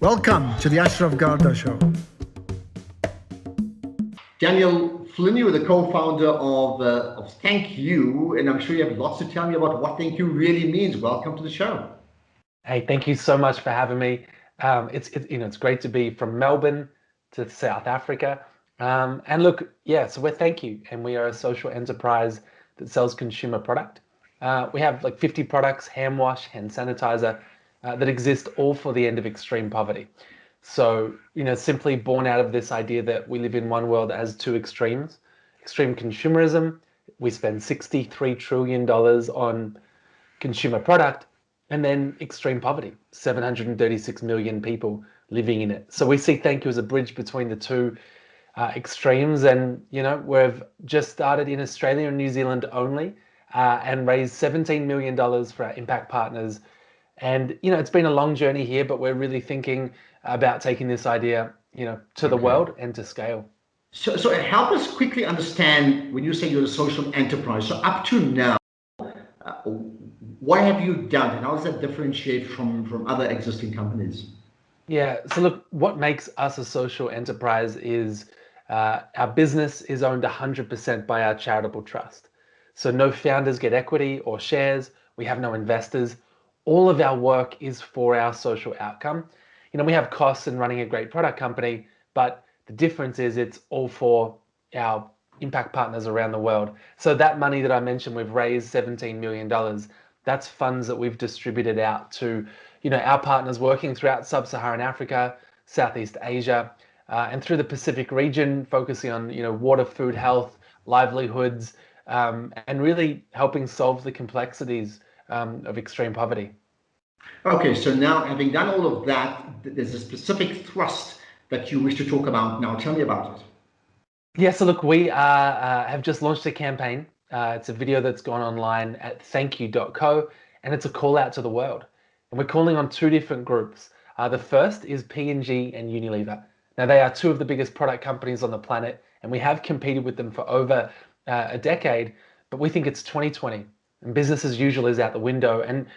Welcome to the Ashraf Garda Show. Daniel Flynn, you're the co-founder of Thank You, and I'm sure you have lots to tell me about what Thank You really means. Welcome to the show. Hey, thank you so much for having me. It's great to be from Melbourne to South Africa. And look, yeah, so we're Thank You, and we are a social enterprise that sells consumer product. We have like 50 products, hand wash, hand sanitizer, that exist all for the end of extreme poverty. So, simply born out of this idea that we live in one world that has two extremes. Extreme consumerism, we spend $63 trillion on consumer product, and then extreme poverty, 736 million people living in it. So we see Thank You as a bridge between the two extremes. And, we've just started in Australia and New Zealand only, and raised $17 million for our impact partners. And, it's been a long journey here, but we're really thinking about taking this idea, to the world and to scale. So help us quickly understand when you say you're a social enterprise. So up to now, what have you done, and how does that differentiate from other existing companies? Yeah, so look, what makes us a social enterprise is our business is owned 100% by our charitable trust. So no founders get equity or shares. We have no investors. All of our work is for our social outcome. We have costs in running a great product company, but the difference is it's all for our impact partners around the world. So that money that I mentioned, we've raised $17 million. That's funds that we've distributed out to, our partners working throughout sub-Saharan Africa, Southeast Asia, and through the Pacific region, focusing on, water, food, health, livelihoods, and really helping solve the complexities of extreme poverty. Okay, so now having done all of that, there's a specific thrust that you wish to talk about now. Tell me about it. Yeah, so look, we have just launched a campaign. It's a video that's gone online at thankyou.co, and it's a call out to the world. And we're calling on two different groups. The first is P G and Unilever. Now, they are two of the biggest product companies on the planet, and we have competed with them for over a decade, but we think it's 2020, and business as usual is out the window. And,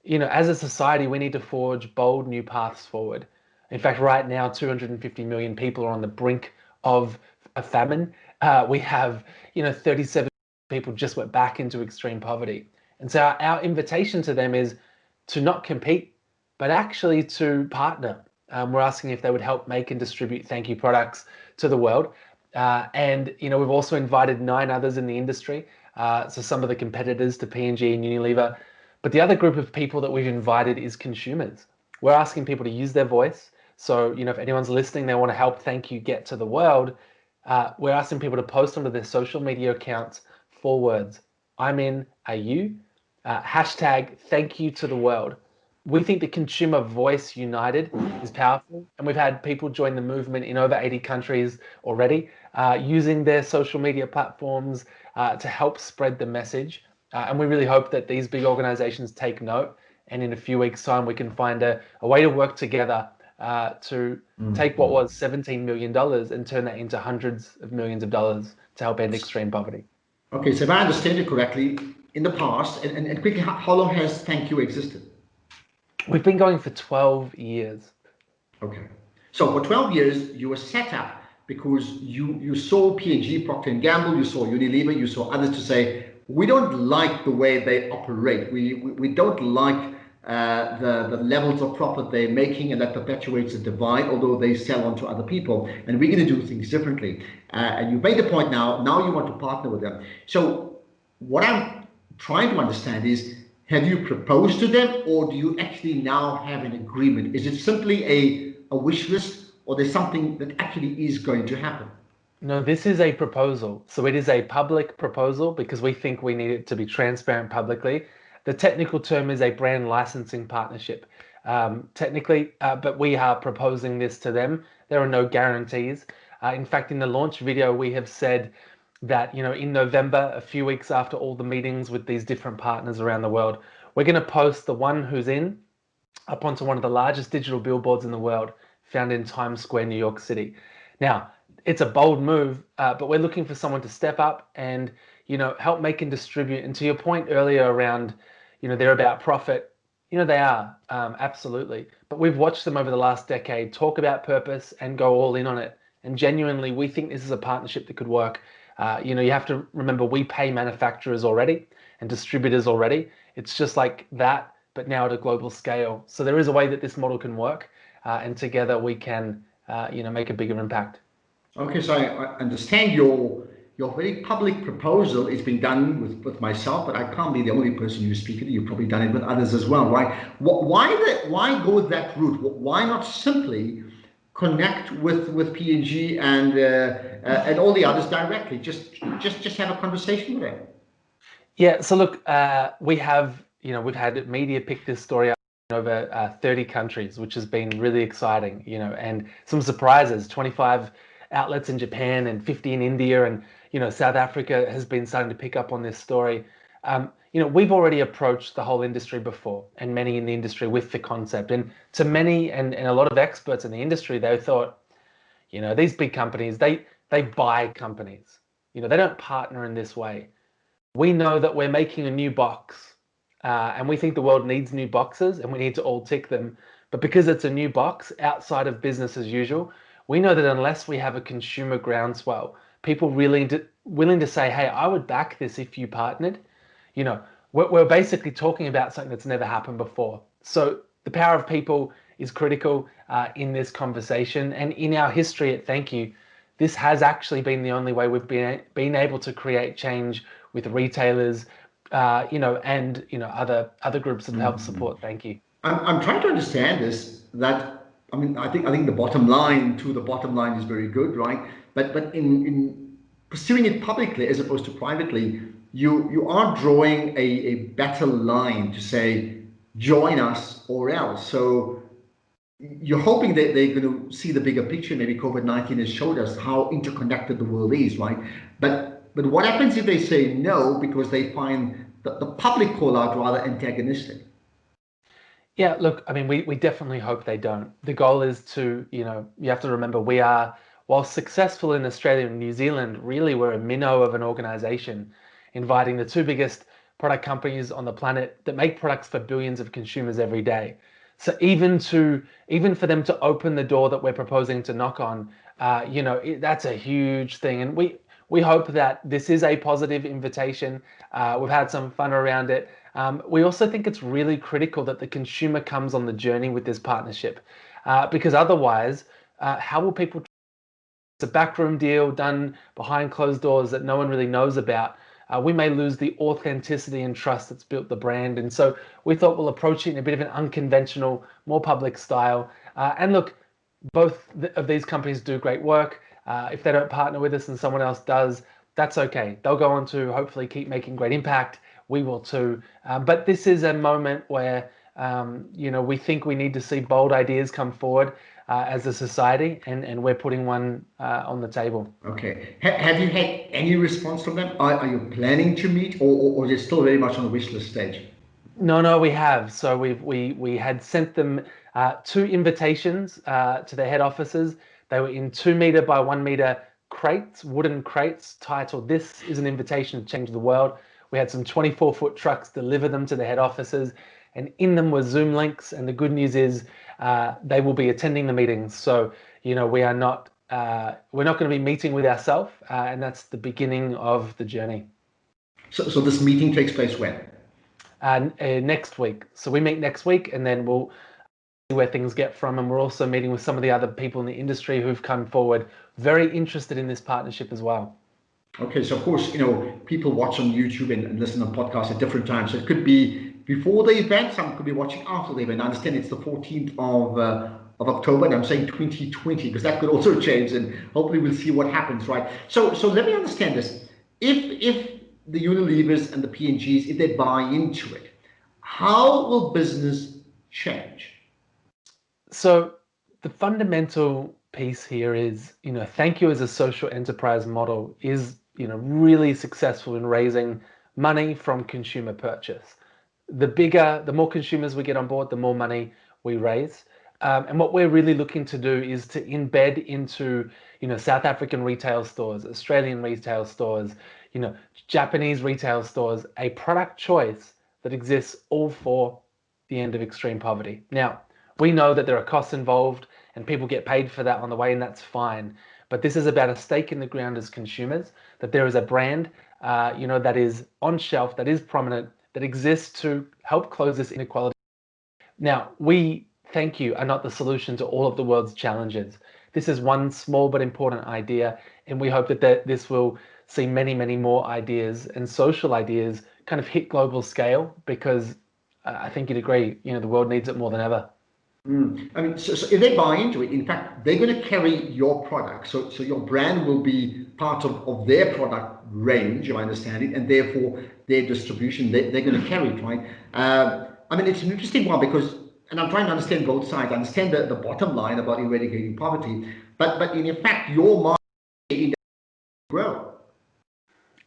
as a society, we need to forge bold new paths forward. In fact, right now, 250 million people are on the brink of a famine. We have, 37 people just went back into extreme poverty. And so our invitation to them is to not compete, but actually to partner. We're asking if they would help make and distribute Thank You products to the world. And, we've also invited 9 others in the industry. So some of the competitors to P&G and Unilever. But the other group of people that we've invited is consumers. We're asking people to use their voice. So, if anyone's listening, they want to help Thank You get to the world. We're asking people to post onto their social media accounts 4 words: I'm in, are you? Hashtag Thank You to the world. We think the consumer voice united is powerful, and we've had people join the movement in over 80 countries already, using their social media platforms to help spread the message. And we really hope that these big organizations take note, and in a few weeks' time, we can find a way to work together to take what was $17 million and turn that into hundreds of millions of dollars to help end extreme poverty. Okay, so if I understand it correctly, in the past, and quickly, how long has Thank You existed? We've been going for 12 years. Okay. So for 12 years, you were set up because you saw P&G, Procter & Gamble, you saw Unilever, you saw others to say, we don't like the way they operate. We don't like the levels of profit they're making, and that perpetuates a divide, although they sell on to other people. And we're going to do things differently. And you've made the point now you want to partner with them. So what I'm trying to understand is, have you proposed to them, or do you actually now have an agreement? Is it simply a wish list, or there's something that actually is going to happen? No, this is a proposal. So it is a public proposal because we think we need it to be transparent publicly. The technical term is a brand licensing partnership, technically, but we are proposing this to them. There are no guarantees. In fact, in the launch video, we have said that, in November, a few weeks after all the meetings with these different partners around the world, we're going to post the one who's in up onto one of the largest digital billboards in the world, found in Times Square, New York City. Now, it's a bold move, but we're looking for someone to step up and, help make and distribute. And to your point earlier around, they're about profit. They are, absolutely. But we've watched them over the last decade talk about purpose and go all in on it. And genuinely, we think this is a partnership that could work. You have to remember we pay manufacturers already and distributors already. It's just like that, but now at a global scale. So there is a way that this model can work, and together we can, make a bigger impact. Okay, so I understand your very public proposal is being done with myself, but I can't be the only person you speak to. You've probably done it with others as well, right? Why go that route? Why not simply connect with P&G and all the others directly? Just have a conversation with them. Yeah, so look, we've had media pick this story up in over 30 countries, which has been really exciting, and some surprises, 25 outlets in Japan and 50 in India, and, South Africa has been starting to pick up on this story. We've already approached the whole industry before, and many in the industry with the concept. And to many and a lot of experts in the industry, they thought, these big companies, they buy companies. They don't partner in this way. We know that we're making a new box, and we think the world needs new boxes and we need to all tick them. But because it's a new box outside of business as usual, we know that unless we have a consumer groundswell, people really willing to say, hey, I would back this if you partnered, we're basically talking about something that's never happened before. So the power of people is critical in this conversation. And in our history at Thank You, this has actually been the only way we've been able to create change with retailers, and other groups that have helped support Thank You. I'm trying to understand this. That I mean, I think the bottom line is very good, right? But in pursuing it publicly as opposed to privately, you are drawing a better line to say join us or else. So you're hoping that they're going to see the bigger picture. Maybe COVID-19 has showed us how interconnected the world is, right? But what happens if they say no because they find the public call out rather antagonistic? Yeah, look, I mean, we definitely hope they don't. The goal is to, you have to remember we are, while successful in Australia and New Zealand, really we're a minnow of an organization, inviting the two biggest product companies on the planet that make products for billions of consumers every day. So even for them to open the door that we're proposing to knock on, that's a huge thing. And we hope that this is a positive invitation. We've had some fun around it. We also think it's really critical that the consumer comes on the journey with this partnership, because otherwise, how will people? It's a backroom deal done behind closed doors that no one really knows about. We may lose the authenticity and trust that's built the brand. And so we thought we'll approach it in a bit of an unconventional, more public style. And look, both of these companies do great work. If they don't partner with us and someone else does, that's okay. They'll go on to hopefully keep making great impact. We will too. But this is a moment where, we think we need to see bold ideas come forward as a society, and we're putting one on the table. Okay. Have you had any response from them? Are you planning to meet, or you're still very much on the wish list stage? No, we have. So we had sent them 2 invitations to their head offices. They were in 2 meter by 1 meter crates, wooden crates, titled "This is an invitation to change the world." We had some 24-foot trucks deliver them to the head offices, and in them were Zoom links. And the good news is they will be attending the meetings. So we're not going to be meeting with ourselves, and that's the beginning of the journey. So this meeting takes place when? Next week. So we meet next week, and then we'll see where things get from. And we're also meeting with some of the other people in the industry who've come forward, very interested in this partnership as well. Okay, so of course, people watch on YouTube and listen on podcasts at different times. So it could be before the event, some could be watching after the event. I understand it's the 14th of October, and I'm saying 2020 because that could also change, and hopefully we'll see what happens, right? So let me understand this. If the Unilevers and the P&Gs, if they buy into it, how will business change? So the fundamental piece here is, Thank You as a social enterprise model is, really successful in raising money from consumer purchase. The more consumers we get on board, the more money we raise. And what we're really looking to do is to embed into, South African retail stores, Australian retail stores, Japanese retail stores, a product choice that exists all for the end of extreme poverty. Now, we know that there are costs involved and people get paid for that on the way, and that's fine. But this is about a stake in the ground as consumers, that there is a brand, that is on shelf, that is prominent, that exists to help close this inequality. Now, we, thank you, are not the solution to all of the world's challenges. This is one small but important idea, and we hope that this will see many, many more ideas and social ideas kind of hit global scale, because I think you'd agree, the world needs it more than ever. I mean, so if they buy into it, in fact, they're going to carry your product. So your brand will be part of their product range, if I understand it, and therefore their distribution, they're going to carry it, right? I mean, it's an interesting one because, and I'm trying to understand both sides. I understand the bottom line about eradicating poverty, but in fact, your market will grow.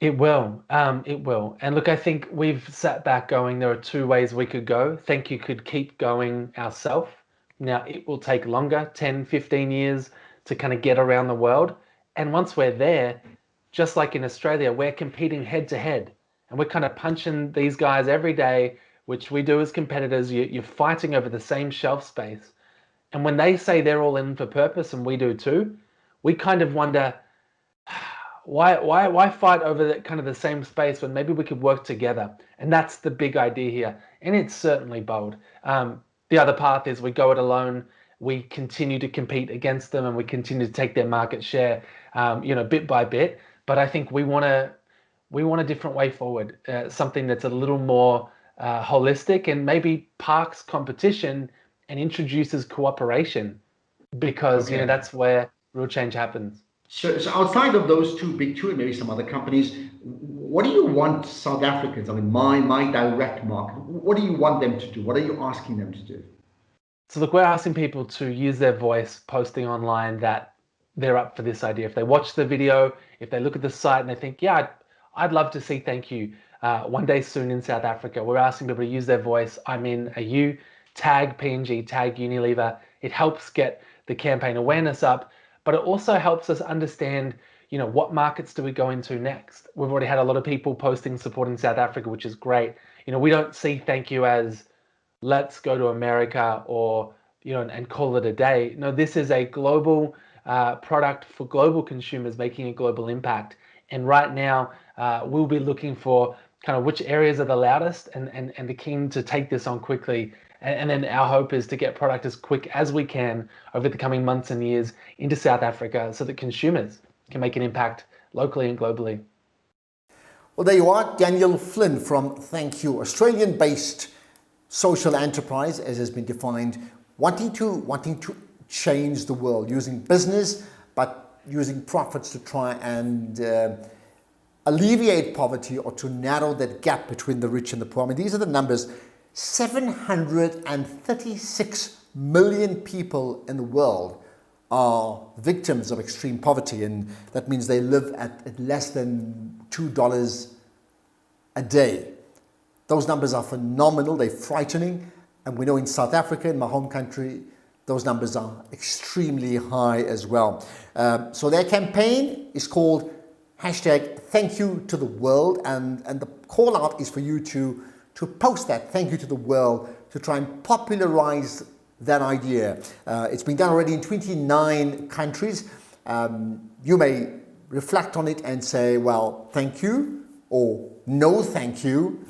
It will. It will. And look, I think we've sat back going, there are two ways we could go. Thank you could keep going ourselves. Now, it will take longer, 10, 15 years to kind of get around the world. And once we're there, just like in Australia, we're competing head to head. And we're kind of punching these guys every day, which we do as competitors. You're fighting over the same shelf space. And when they say they're all in for purpose, and we do too, we kind of wonder, why fight over that kind of the same space when maybe we could work together? And that's the big idea here. And it's certainly bold. The other path is we go it alone. We continue to compete against them, and we continue to take their market share, bit by bit. But I think we want a different way forward, something that's a little more holistic and maybe parks competition and introduces cooperation, because that's where real change happens. So outside of those two big two and maybe some other companies, what do you want South Africans, I mean, my direct market, what do you want them to do? What are you asking them to do? So look, we're asking people to use their voice, posting online that they're up for this idea. If they watch the video, if they look at the site and they think, yeah, I'd love to see thank you one day soon in South Africa, we're asking people to use their voice. I'm in a U, tag P&G, tag Unilever. It helps get the campaign awareness up, but it also helps us understand, what markets do we go into next? We've already had a lot of people posting supporting South Africa, which is great. We don't see thank you as let's go to America or, and call it a day. No, this is a global product for global consumers making a global impact. And right now, we'll be looking for kind of which areas are the loudest and the keen to take this on quickly. And then our hope is to get product as quick as we can over the coming months and years into South Africa so that consumers can make an impact locally and globally. Well, there you are, Daniel Flynn from Thank You, Australian-based social enterprise, as has been defined, wanting to change the world using business, but using profits to try and alleviate poverty or to narrow that gap between the rich and the poor. I mean, these are the numbers. 736 million people in the world are victims of extreme poverty, and that means they live at less than $2 a day. Those numbers are phenomenal, they're frightening, and we know in South Africa, in my home country, those numbers are extremely high as well. So their campaign is called #ThankYouToTheWorld, and the call out is for you to post that thank you to the world to try and popularize that idea. It's been done already in 29 countries. You may reflect on it and say, well, thank you, or no thank you,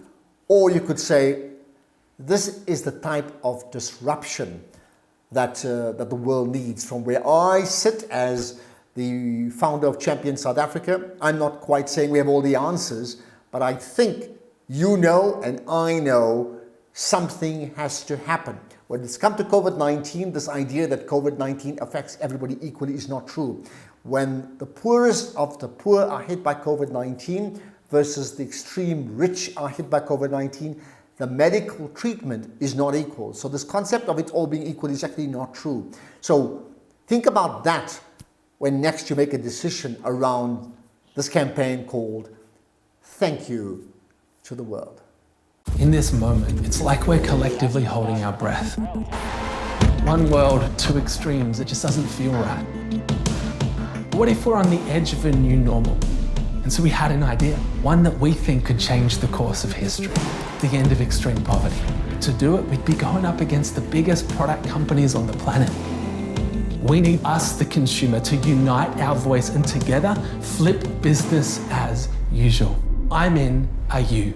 or you could say, this is the type of disruption that the world needs. From where I sit as the founder of Champion South Africa, I'm not quite saying we have all the answers, but I think you know and I know something has to happen. When it's come to COVID-19, this idea that COVID-19 affects everybody equally is not true. When the poorest of the poor are hit by COVID-19 versus the extreme rich are hit by COVID-19, the medical treatment is not equal. So this concept of it all being equal is actually not true. So think about that when next you make a decision around this campaign called Thank You to the World. In this moment, it's like we're collectively holding our breath. One world, two extremes, it just doesn't feel right. What if we're on the edge of a new normal? And so we had an idea, one that we think could change the course of history, the end of extreme poverty. to do it, we'd be going up against the biggest product companies on the planet. We need us, the consumer, to unite our voice and together flip business as usual. I'm in, are you?